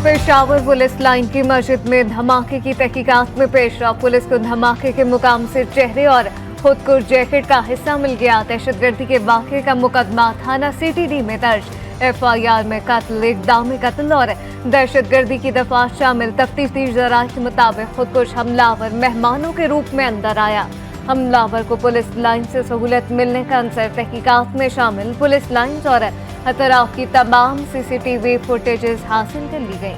Peshawar police line की मस्जिद में धमाके की तहकीकात में पेशरफ। पुलिस को धमाके के मुकाम से चेहरे और खुद को जैकेट का हिस्सा मिल गया। दहशतगर्दी के वाक़े का मुकदमा थाना CTD में दर्ज। FIR में कत्ल, इक़दाम कत्ल और दहशतगर्दी की दफा शामिल। तफ्तीशी ज़राए के मुताबिक खुदकुश हमलावर मेहमानों के रूप में अंदर आया। हमलावर को पुलिस लाइन से सहूलत मिलने का अंसर तहकीकात में शामिल। पुलिस लाइन और अतराफ की तमाम CCTV फुटेजेस हासिल कर ली गई।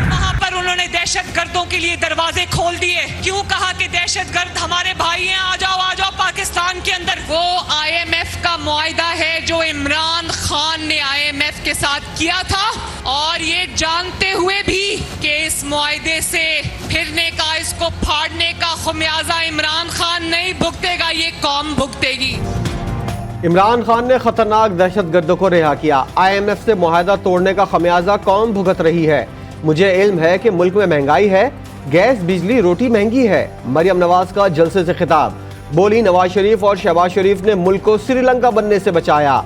वहां पर उन्होंने दहशतगर्दों के लिए दरवाजे खोल दिए। क्यों कहा कि दहशतगर्द हमारे भाई हैं, आ जाओ पाकिस्तान के अंदर। वो IMF का मुआहिदा है जो इमरान खान ने IMF के साथ किया था, और ये जानते हुए भी कि इस मुआहिदे से फिरने का, इसको फाड़ने का खमियाजा इमरान खान नहीं भुगतेगा, ये कौम भुगतेगी। इमरान खान ने खतरनाक दहशतगर्दों को रिहा किया। IMF से मुआहिदा तोड़ने का खमियाजा कौम भुगत रही है। मुझे इल्म है कि मुल्क में महंगाई है, गैस बिजली रोटी महंगी है। मरियम नवाज का जलसे से खिताब। बोली नवाज शरीफ और शहबाज शरीफ ने मुल्क को श्रीलंका बनने से बचाया।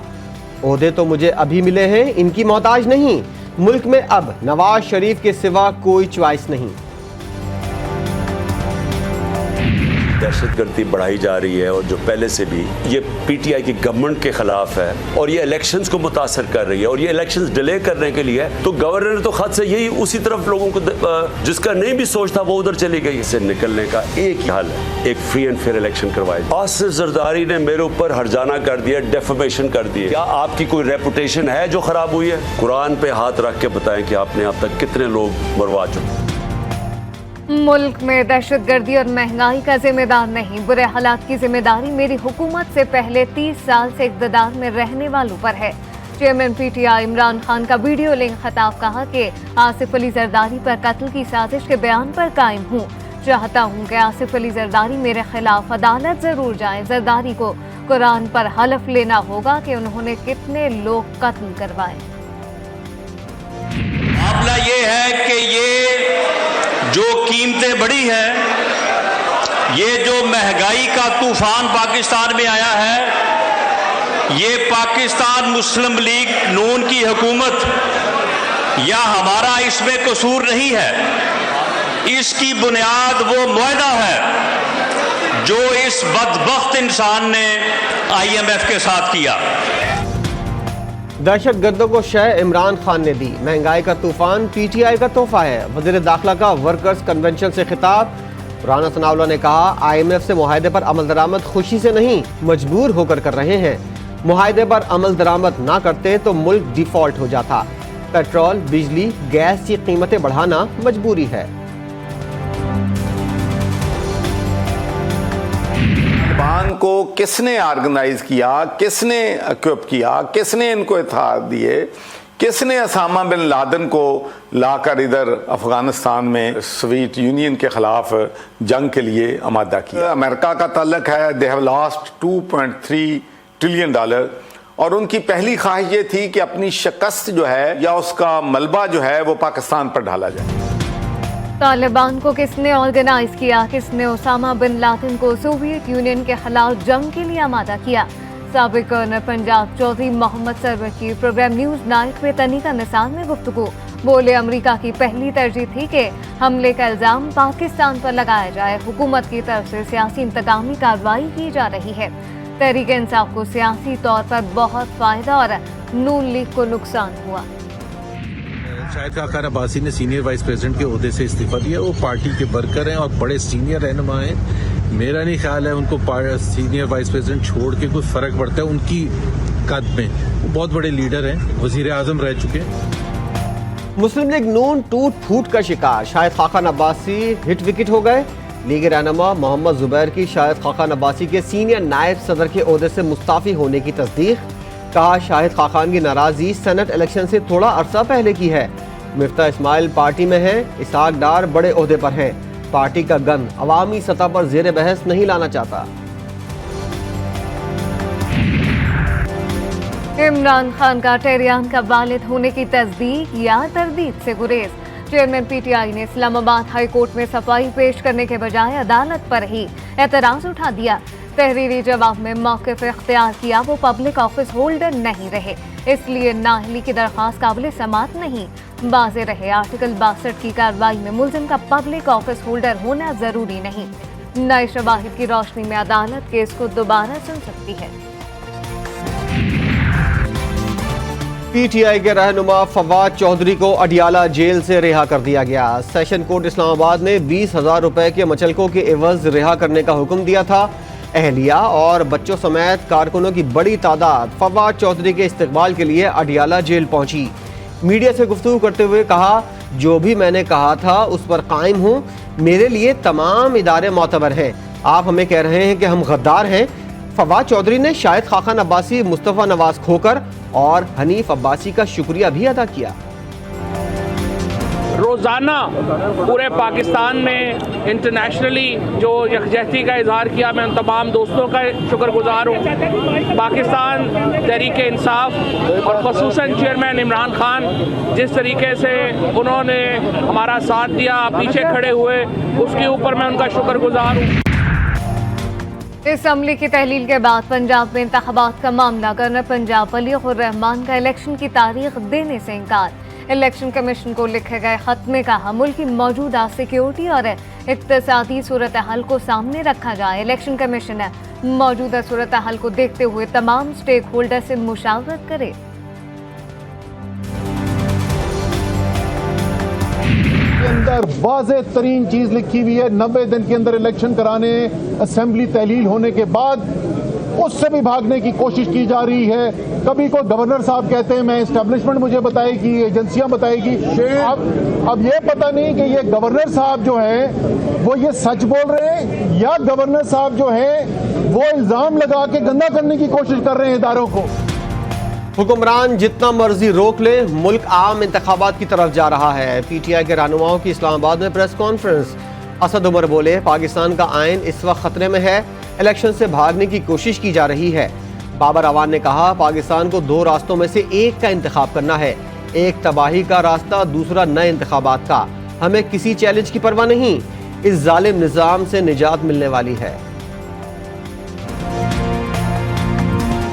ओहदे तो मुझे अभी मिले हैं, इनकी मोहताज नहीं। मुल्क में अब नवाज शरीफ के सिवा कोई चॉइस नहीं। दहशतगर्दी बढ़ाई जा रही है, और जो पहले से भी ये PTI की गवर्नमेंट के खिलाफ है, और ये इलेक्शंस को मुतासर कर रही है, और ये इलेक्शंस डिले करने के लिए तो गवर्नर ने तो खत से यही उसी तरफ लोगों को, जिसका नहीं भी सोचता वो उधर चली गई। इससे निकलने का एक ही हल है, एक फ्री एंड फेयर इलेक्शन करवाए। आसिफ जरदारी ने मेरे ऊपर हरजाना कर दिया, डेफेमेशन कर दिया। क्या आपकी कोई रेपुटेशन है जो खराब हुई है? कुरान पे हाथ रख के बताएं कि आपने अब तक कितने लोग मरवा चुके। मुल्क में दहशतगर्दी और महंगाई का जिम्मेदार नहीं, बुरे हालात की जिम्मेदारी मेरी हुकूमत से पहले 30 साल से इक़्तिदार में रहने वालों पर है। चेयरमैन PTI इमरान खान का वीडियो लिंक खिताब। कहा कि आसिफ अली जरदारी पर कत्ल की साजिश के बयान पर कायम हूँ। चाहता हूँ कि आसिफ अली जरदारी मेरे खिलाफ अदालत जरूर जाए। जरदारी को कुरान पर हलफ लेना होगा कि उन्होंने कितने लोग कत्ल करवाए। मामला ये है कि ये जो कीमतें बढ़ी हैं, ये जो महंगाई का तूफान पाकिस्तान में आया है, ये पाकिस्तान मुस्लिम लीग नून की हुकूमत या हमारा इसमें कसूर नहीं है। इसकी बुनियाद वो मुआहदा है जो इस बदबख्त इंसान ने IMF के साथ किया। दहशतगर्दों को शह इमरान खान ने दी। महंगाई का तूफान PTI का तोहफा है। वज़ीर दाखिला का वर्कर्स कन्वेंशन से खिताब। राना सनाउल्लाह ने कहा IMF से मुआहदे पर अमल दरामद खुशी से नहीं, मजबूर होकर कर रहे हैं। मुआहदे पर अमल दरामद ना करते तो मुल्क डिफॉल्ट हो जाता। पेट्रोल, बिजली, गैस की कीमतें बढ़ाना मजबूरी है। तालिबान को किसने ऑर्गेनाइज किया, किसने इक्विप किया, किसने इनको इत्तेहाद दिए, किसने ओसामा बिन लादेन को लाकर इधर अफगानिस्तान में सोवियत यूनियन के खिलाफ जंग के लिए आमादा किया। अमेरिका का ताल्लुक है, दे हैव लॉस्ट $2.3 ट्रिलियन, और उनकी पहली ख्वाहिश ये थी कि अपनी शिकस्त जो है या उसका मलबा जो है वो पाकिस्तान पर ढाला जाए। तालिबान को किसने ऑर्गेनाइज किया, किसने ओसामा बिन लादेन को सोवियत यूनियन के खिलाफ जंग के लिए आमादा किया। साबिक गवर्नर पंजाब चौधरी मोहम्मद सरवर की प्रोग्राम न्यूज नाइट पे तनीका निसार में गुफ्तगू। बोले अमेरिका की पहली तरजीह थी कि हमले का इल्जाम पाकिस्तान पर लगाया जाए। हुकूमत की तरफ से सियासी इंतकामी कार्रवाई की जा रही है। तहरीक इंसाफ को सियासी तौर पर बहुत फायदा और नून लीग को नुकसान हुआ। शाहिद खाकान अब्बासी ने सीनियर वाइस प्रेसिडेंट के ओहदे से इस्तीफा दिया। वो पार्टी के वर्कर हैं और बड़े सीनियर रहनुमा हैं। मेरा नहीं ख्याल है उनको सीनियर वाइस प्रेसिडेंट छोड़ के कोई फर्क पड़ता है उनकी कद में। वो बहुत बड़े लीडर हैं, वजीर आजम रह चुके हैं। मुस्लिम लीग नून टूट फूट का शिकार। शाहिद खाकान अब्बासी हिट विकेट हो गए। लीग रहनुमा मोहम्मद जुबैर की शाहिद खाकान अब्बासी के सीनियर नायब सदर के ओहदे से मुस्ताफी होने की तस्दीक। कहा शाहिद खाकान की नाराजगी सेनेट इलेक्शन से थोड़ा अरसा पहले की है। मिफ्ता इस्माइल पार्टी में है, इसहाक डार बड़े ओहदे पर हैं। पार्टी का गन अवामी सतह पर जेर बहस नहीं लाना चाहता। इमरान खान का टेहरान का वालिद होने की तस्दीक या तरदीद से गुरेज। चेयरमैन PTI ने इस्लामाबाद हाई कोर्ट में सफाई पेश करने के बजाय अदालत पर ही एतराज उठा दिया। तहरीरी जवाब में मौक़िफ़ इख्तियार किया, वो पब्लिक ऑफिस होल्डर नहीं रहे। इसलिए नाअहली की दरख्वास्त काबिल समाअत नहीं। वाज़ेह रहे आर्टिकल 62 की कार्रवाई में मुल्जिम का पब्लिक ऑफिस होल्डर होना जरूरी नहीं। नए शवाहिद की रोशनी में अदालत केस को दोबारा सुन सकती है। पीटीआई के रहनुमा फवाद चौधरी को अडियाला जेल से रिहा कर दिया गया। सेशन कोर्ट इस्लामाबाद ने 20,000 रुपए के मचलकों के एवज रिहा करने का हुक्म दिया था। अहलिया और बच्चों समेत कारकुनों की बड़ी तादाद फवाद चौधरी के इस्तकबाल के लिए अडियाला जेल पहुंची। मीडिया से गुफ्तगू करते हुए कहा, जो भी मैंने कहा था उस पर कायम हूँ। मेरे लिए तमाम इदारे मोतबर हैं। आप हमें कह रहे हैं कि हम गद्दार हैं। फवाद चौधरी ने शाहिद खाखान अब्बासी, मुस्तफ़ा नवाज खोकर और हनीफ अब्बासी का शुक्रिया भी अदा किया। रोज़ाना पूरे पाकिस्तान में इंटरनेशनली जो यकजहती का इजहार किया, मैं उन तमाम दोस्तों का शुक्रगुजार हूँ। पाकिस्तान तहरीक इंसाफ और ख़ुसूसन चेयरमैन इमरान खान जिस तरीके से उन्होंने हमारा साथ दिया, पीछे खड़े हुए, उसके ऊपर मैं उनका शुक्रगुजार हूँ। इस हमले की तहलील के बाद पंजाब में इंतखाबात का मामला, गवर्नर पंजाब वलीउर रहमान का इलेक्शन की तारीख देने से इनकार। इलेक्शन कमीशन को लिखे गए खत में कहा, मुल्क की मौजूदा सिक्योरिटी और इक्तसादी सूरत हाल को सामने रखा जाए। इलेक्शन कमीशन मौजूदा सूरत हाल को देखते हुए तमाम स्टेक होल्डर से मुशावरत करे। अंदर वाज़ेह तरीन चीज लिखी हुई है, 90 दिन के अंदर इलेक्शन कराने, असेंबली तहलील होने के बाद उससे भी भागने की कोशिश की जा रही है। कभी कोई गवर्नर साहब कहते हैं मैं एस्टेब्लिशमेंट मुझे बताएगी, एजेंसियां बताएगी। अब ये पता नहीं कि ये गवर्नर साहब जो है वो ये सच बोल रहे हैं या गवर्नर साहब जो है वो इल्जाम लगा के गंदा करने की कोशिश कर रहे हैं इदारों को। हुक्मरान जितना मर्जी रोक ले, मुल्क आम इंतखाबात की तरफ जा रहा है। पीटीआई के रहनुमाओं की इस्लामाबाद में प्रेस कॉन्फ्रेंस। असद उमर बोले, पाकिस्तान का आइन इस वक्त खतरे में है, इलेक्शन से भागने की कोशिश की जा रही है। बाबर अवान ने कहा, पाकिस्तान को 2 रास्तों में से एक का इंतखाब करना है, एक तबाही का रास्ता, दूसरा नए इंतखाबात का। हमें किसी चैलेंज की परवाह नहीं, इस जालिम निज़ाम से निजात मिलने वाली है।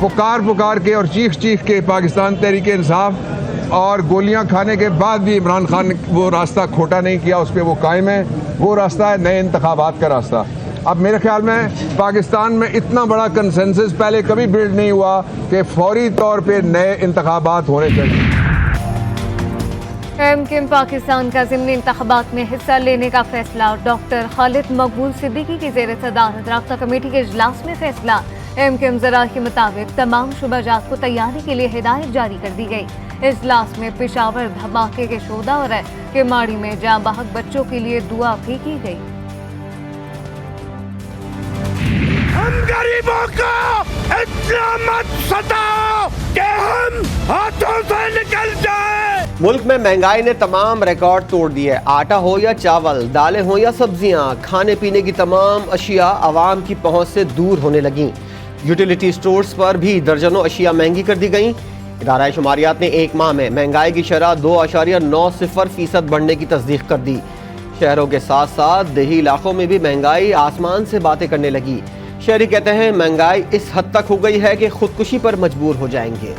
पुकार के और चीख के पाकिस्तान तहरीक इंसाफ और गोलियां खाने के बाद भी इमरान खान ने वो रास्ता खोटा नहीं किया, उस पर वो कायम है। वो रास्ता है नए इंतखाबात का रास्ता। अब मेरे ख्याल में पाकिस्तान में इतना बड़ा कंसेंसस पहले कभी बिल्ड नहीं हुआ कि फौरी तौर पे नए इंतखाबात होने चाहिए। एमकेएम पाकिस्तान का ज़िमनी इंतखाबात में हिस्सा लेने का फैसला। डॉक्टर खालिद मकबूल सिद्दीकी की ज़ेर सदारत राब्ता कमेटी के इजलास में फैसला। एमकेएम ज़रा के मुताबिक तमाम शुबाजात को तैयारी के लिए हिदायत जारी कर दी गई। इजलास में पेशावर धमाके के शोधा और केमाड़ी में जाँ बहक बच्चों के लिए दुआ भी की गई। हम गरीबों को इतना मत सताओ कि हम हाथों से निकल जाए। मुल्क में महंगाई ने तमाम रिकॉर्ड तोड़ दिए। आटा हो या चावल, दालें हो या सब्जियां, खाने पीने की तमाम अशिया आवाम की पहुंच से दूर होने लगी। यूटिलिटी स्टोर्स पर भी दर्जनों अशिया महंगी कर दी गई। इदारा शुमारियात ने एक माह में महंगाई की शरह 2.90% बढ़ने की तस्दीक कर दी। शहरों के साथ साथ देही इलाकों में भी महंगाई आसमान से बातें करने लगी। शहरी कहते हैं महंगाई इस हद तक हो गई है कि खुदकुशी पर मजबूर हो जाएंगे।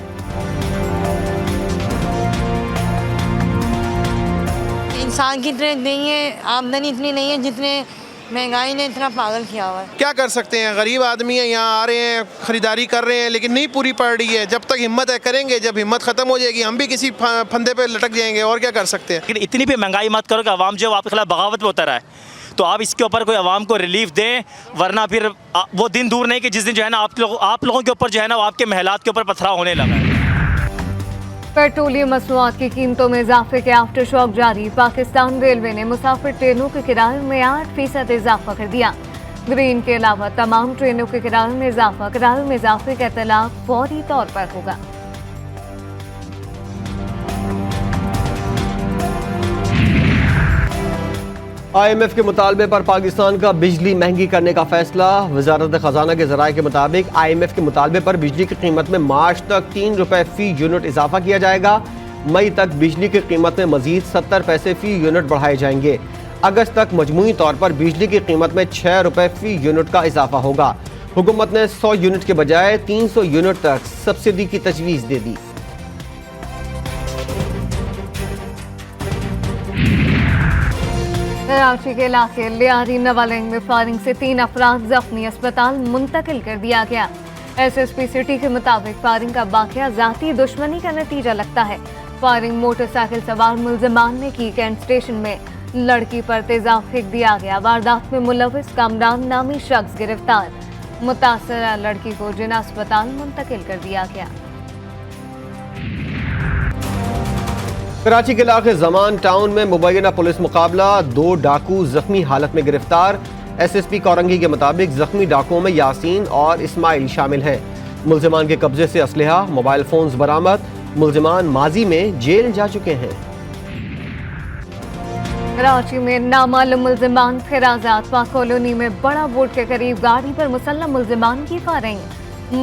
इंसान की इतनी नहीं है, आमदनी इतनी नहीं है जितने महंगाई ने इतना पागल किया हुआ है। क्या कर सकते हैं, गरीब आदमी है, यहाँ आ रहे हैं, खरीदारी कर रहे हैं, लेकिन नहीं पूरी पड़ रही है। जब तक हिम्मत है करेंगे, जब हिम्मत खत्म हो जाएगी हम भी किसी फंदे पे लटक जाएंगे। और क्या कर सकते हैं। लेकिन इतनी भी महंगाई मत करो कि आवाम जो आपके खिलाफ बगावत में उतर है। तो आप इसके ऊपर कोई आवाम को रिलीफ दें, वरना फिर वो दिन दूर नहीं कि जिस दिन जो है ना आप लोगों के ऊपर जो है ना आपके महलात के ऊपर पथराव होने लगा है। पेट्रोलियम मसनूआत की कीमतों में इजाफे के आफ्टर शॉक जारी। पाकिस्तान रेलवे ने मुसाफिर ट्रेनों के किराए में 8% इजाफा कर दिया। ग्रीन के अलावा तमाम ट्रेनों के किराए में इजाफे का इतलाक फौरी तौर पर होगा। IMF के मुतालबे पर पाकिस्तान का बिजली महंगी करने का फैसला। वजारत खजाना के जराये के मुताबिक IMF के मुतालबे पर बिजली की कीमत में मार्च तक 3 रुपए फी यूनिट इजाफा किया जाएगा। मई तक बिजली की कीमत में मजीद 70 पैसे फी यूनिट बढ़ाए जाएंगे। अगस्त तक मजमूई तौर पर बिजली की कीमत में 6 रुपए फी यूनिट का इजाफा होगा। हुकूमत ने 100 यूनिट के बजाय 300 यूनिट तक सब्सिडी की तजवीज़ दे दी। कराची के इलाके लियारी नवालिंग में फायरिंग से 3 अफराद जख्मी, अस्पताल मुंतकिल कर दिया गया। SSP सिटी के मुताबिक फायरिंग का वाकया जाती दुश्मनी का नतीजा लगता है। फायरिंग मोटरसाइकिल सवार मुल्जिमान ने की। कैंट स्टेशन में लड़की पर तेजाब फेंक दिया गया। वारदात में मुलविस कामरान नामी शख्स गिरफ्तार। मुतासरा लड़की को जिना अस्पताल मुंतकिल कर दिया गया। कराची के इलाके जमान टाउन में मुबैना पुलिस मुकाबला, 2 डाकू जख्मी हालत में गिरफ्तार। SSP कोरंगी के मुताबिक जख्मी डाकुओं में यासीन और इस्माइल शामिल हैं। मुल्जिमान के कब्जे से असलहा, मोबाइल फोन्स बरामद। मुल्जिमान माजी में जेल जा चुके हैं। कराची में नामालूम मुल्जिमान फिर आजाद। पाक कॉलोनी में बड़ा बोर्ड के करीब गाड़ी पर मुसल्लम मुल्जिमान की फायरिंग।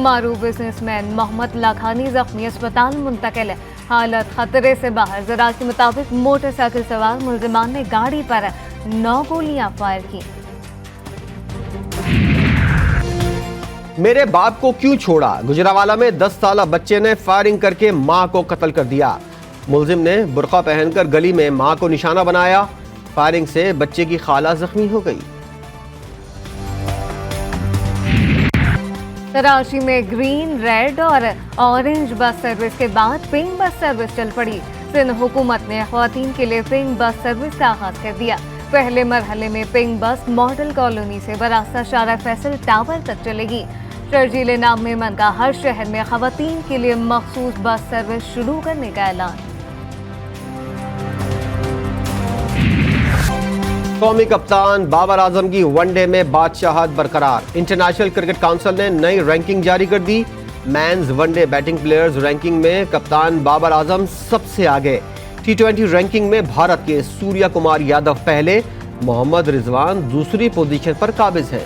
मारूफ बिजनेसमैन मोहम्मद लाखानी जख्मी, अस्पताल मुंतकिल, हालत खतरे से बाहर। जरा के मुताबिक मोटरसाइकिल सवार मुल्जिमान ने गाड़ी पर 9 गोलियां फायर की। मेरे बाप को क्यों छोड़ा? गुजरावाला में 10 साला बच्चे ने फायरिंग करके मां को कत्ल कर दिया। मुल्जिम ने बुर्का पहनकर गली में मां को निशाना बनाया। फायरिंग से बच्चे की खाला जख्मी हो गई। कराची में ग्रीन, रेड और ऑरेंज बस सर्विस के बाद पिंक बस सर्विस चल पड़ी। सिंध हुकूमत ने ख्वातीन के लिए पिंक बस सर्विस का आगाज कर दिया। पहले मरहले में पिंक बस मॉडल कॉलोनी से बरास्ता शारा फैसल टावर तक चलेगी। शर्जीले नाम में मन का हर शहर में ख्वातीन के लिए मखसूस बस सर्विस शुरू करने का ऐलान। कौमी कप्तान बाबर आजम की वनडे में बादशाहत बरकरार। इंटरनेशनल क्रिकेट काउंसिल ने नई रैंकिंग जारी कर दी। Men's one day batting players ranking में कप्तान बाबर आजम सबसे आगे। T20 रैंकिंग में भारत के सूर्या कुमार यादव पहले, मोहम्मद रिजवान दूसरी पोजीशन पर काबिज है।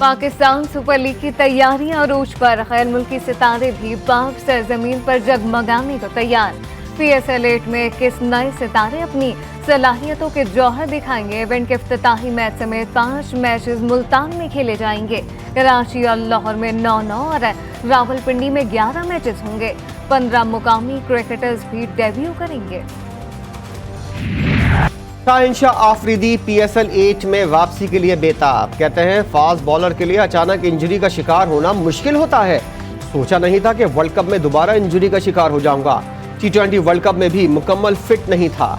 पाकिस्तान सुपर लीग की तैयारियां अरूज पर। गैर मुल्की सितारे भी पाक सरजमीन पर जगमगाने को तैयार। PSL 8 में 21 नए सितारे अपनी सलाहियतों के जौहर दिखाएंगे। इवेंट के इफ्तिताही मैच समेत 5 मैचेस मुल्तान में खेले जाएंगे। कराची और लाहौर में 9-9 और रावलपिंडी में 11 मैचेस होंगे। 15 मुकामी क्रिकेटर्स भी डेब्यू करेंगे। शाहिनशाह आफरीदी PSL 8 में वापसी के लिए बेताब। कहते हैं फास्ट बॉलर के लिए अचानक इंजरी का शिकार होना मुश्किल होता है। सोचा नहीं था कि वर्ल्ड कप में दोबारा इंजरी का शिकार हो जाऊंगा। T20 वर्ल्ड कप में भी मुकम्मल फिट नहीं था।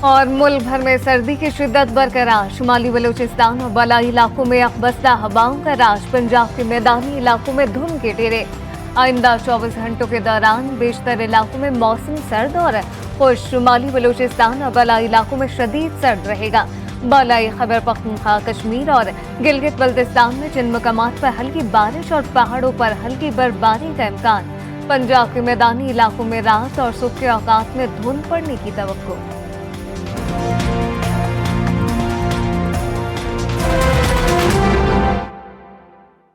और मुल्क भर में सर्दी की शिद्दत बरकरार। शुमाली बलूचिस्तान और बलाई इलाकों में अखबस्ता हवाओं का राज। पंजाब के मैदानी इलाकों में धुंध के डेरे। आइंदा 24 घंटों के दौरान बेशतर इलाकों में मौसम सर्द और खुश। शुमाली बलूचिस्तान और बलाई इलाकों में शदीद सर्द रहेगा। बालाई खैबर पख्तूनख्वा, कश्मीर और गिलगित बल्तिस्तान में जिन मकामात पर हल्की बारिश और पहाड़ों पर हल्की बर्फबारी का इम्कान। पंजाब के मैदानी इलाकों में रात और सुबह के औकात में धुंध पड़ने की तवक्को।